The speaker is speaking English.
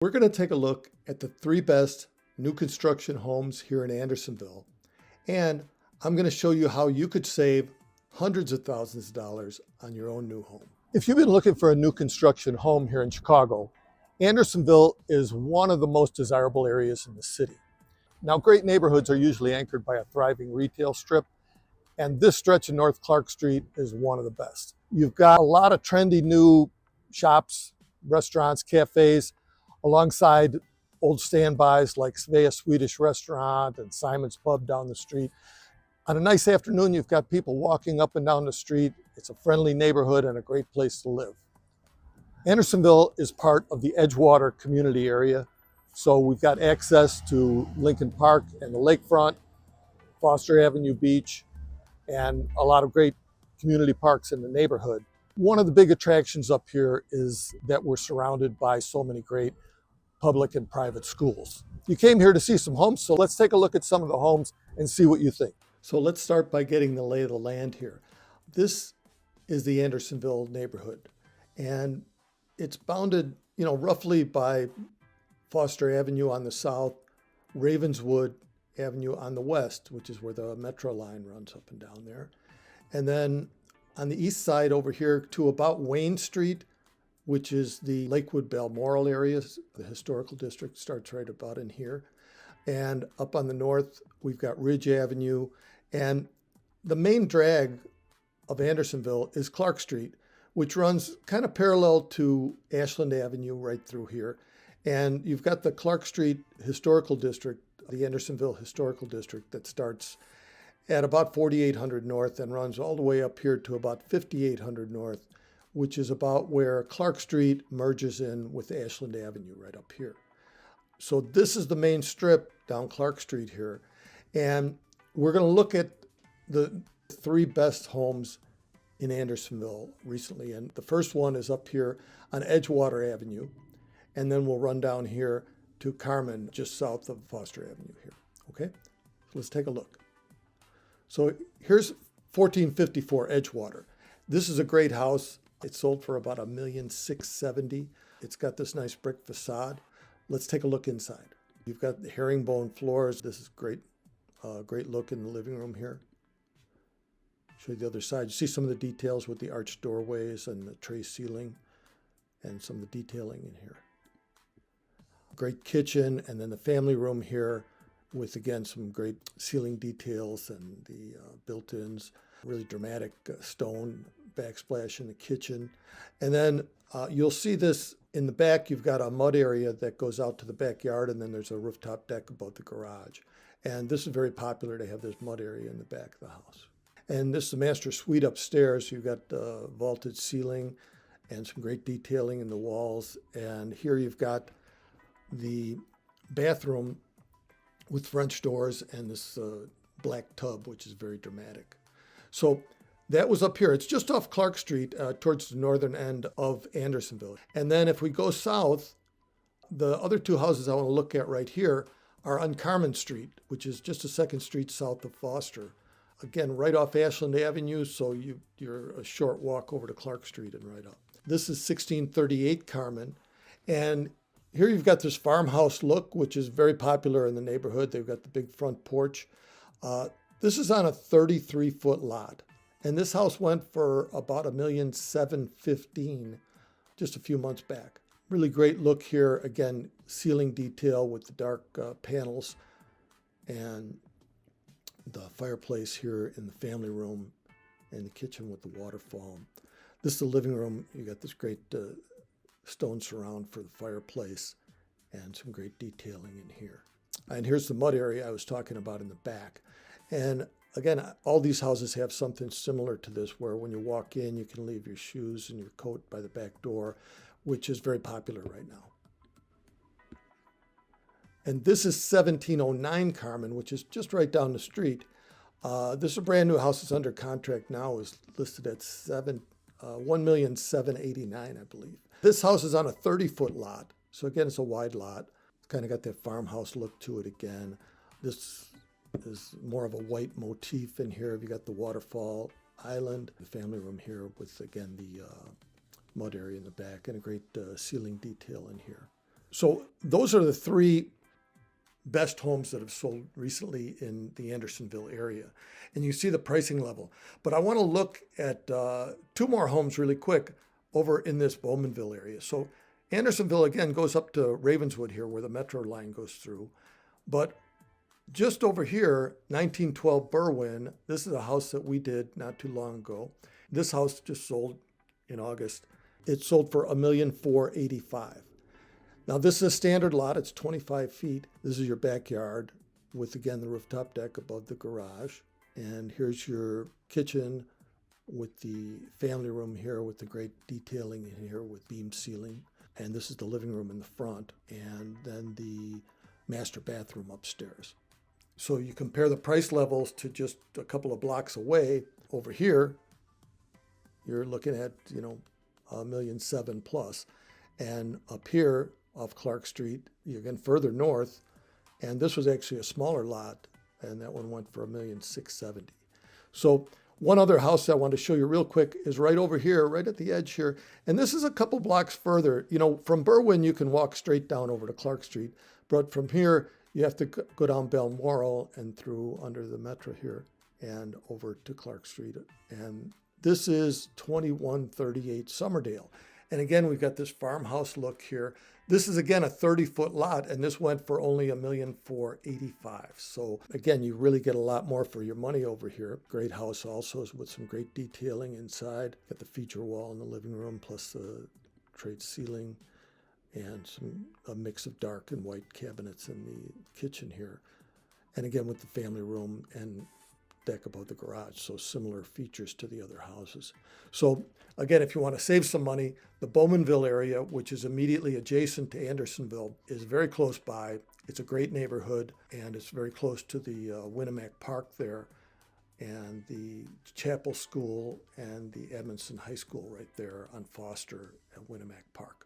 We're going to take a look at the 3 best new construction homes here in Andersonville, and I'm going to show you how you could save hundreds of thousands of dollars on your own new home. If you've been looking for a new construction home here in Chicago, Andersonville is one of the most desirable areas in the city. Now, great neighborhoods are usually anchored by a thriving retail strip, and this stretch of North Clark Street is one of the best. You've got a lot of trendy new shops, restaurants, cafes, alongside old standbys like Svea Swedish Restaurant and Simon's Pub down the street. On a nice afternoon, you've got people walking up and down the street. It's a friendly neighborhood and a great place to live. Andersonville is part of the Edgewater community area, so we've got access to Lincoln Park and the lakefront, Foster Avenue Beach, and a lot of great community parks in the neighborhood. One of the big attractions up here is that we're surrounded by so many great public and private schools. You came here to see some homes, so let's take a look at some of the homes and see what you think. So let's start by getting the lay of the land here. This is the Andersonville neighborhood, and it's bounded, roughly by Foster Avenue on the south, Ravenswood Avenue on the west, which is where the metro line runs up and down there. And then on the east side over here to about Wayne Street, which is the Lakewood Balmoral area. The historical district starts right about in here. And up on the north, we've got Ridge Avenue. And the main drag of Andersonville is Clark Street, which runs kind of parallel to Ashland Avenue right through here. And you've got the Clark Street Historical District, the Andersonville Historical District, that starts at about 4800 North and runs all the way up here to about 5800 North, which is about where Clark Street merges in with Ashland Avenue right up here. So this is the main strip down Clark Street here. And we're going to look at the 3 best homes in Andersonville recently. And the first one is up here on Edgewater Avenue. And then we'll run down here to Carmen, just south of Foster Avenue here. Okay, so let's take a look. So here's 1454 Edgewater. This is a great house. It sold for about $1,670,000. It's got this nice brick facade. Let's take a look inside. You've got the herringbone floors. This is great, great look in the living room here. Show you the other side. You see some of the details with the arched doorways and the tray ceiling and some of the detailing in here. Great kitchen, and then the family room here with, again, some great ceiling details and the built-ins. Really dramatic stone backsplash in the kitchen. And then you'll see this in the back. You've got a mud area that goes out to the backyard, and then there's a rooftop deck above the garage. And this is very popular to have this mud area in the back of the house. And this is the master suite upstairs. You've got the vaulted ceiling and some great detailing in the walls. And here you've got the bathroom with French doors and this black tub, which is very dramatic. So that was up here. It's just off Clark Street towards the northern end of Andersonville. And then if we go south, the other 2 houses I want to look at right here are on Carmen Street, which is just a second street south of Foster. Again, right off Ashland Avenue, so you're a short walk over to Clark Street and right up. This is 1638 Carmen. And here you've got this farmhouse look, which is very popular in the neighborhood. They've got the big front porch. This is on a 33-foot lot. And this house went for about $1,715,000 just a few months back. Really great look here. Again, ceiling detail with the dark panels and the fireplace here in the family room and the kitchen with the waterfall. This is the living room. You got this great stone surround for the fireplace and some great detailing in here. And here's the mud area I was talking about in the back. And again, all these houses have something similar to this, where when you walk in, you can leave your shoes and your coat by the back door, which is very popular right now. And this is 1709 Carmen, which is just right down the street. This is a brand new house that's under contract now, is listed at $1,789,000, I believe. This house is on a 30-foot lot. So again, it's a wide lot. It's kind of got that farmhouse look to it again. This is more of a white motif in here. You got the waterfall island, the family room here with, again, the mud area in the back and a great ceiling detail in here. So those are the three best homes that have sold recently in the Andersonville area. And you see the pricing level. But I want to look at two more homes really quick over in this Bowmanville area. So Andersonville, again, goes up to Ravenswood here where the metro line goes through. But just over here, 1912 Berwyn, this is a house that we did not too long ago. This house just sold in August. It sold for $1,485,000. Now this is a standard lot, it's 25 feet. This is your backyard with, again, the rooftop deck above the garage. And here's your kitchen with the family room here with the great detailing in here with beam ceiling. And this is the living room in the front, and then the master bathroom upstairs. So you compare the price levels to just a couple of blocks away. Over here, you're looking at, $1.7 million plus. And up here off Clark Street, you're again further north, and this was actually a smaller lot, and that one went for $1,670,000. So one other house I want to show you real quick is right over here, right at the edge here. And this is a couple blocks further. From Berwyn, you can walk straight down over to Clark Street. But from here, you have to go down Balmoral and through under the metro here and over to Clark Street. And this is 2138 Summerdale. And again, we've got this farmhouse look here. This is, again, a 30-foot lot, and this went for only $1,485,000. So again, you really get a lot more for your money over here. Great house also with some great detailing inside. Got the feature wall in the living room, plus the trade ceiling, and a mix of dark and white cabinets in the kitchen here. And again, with the family room and deck above the garage, so similar features to the other houses. So again, if you want to save some money, the Bowmanville area, which is immediately adjacent to Andersonville, is very close by. It's a great neighborhood, and it's very close to the Winnemac Park there, and the Chapel School and the Edmondson High School right there on Foster at Winnemac Park.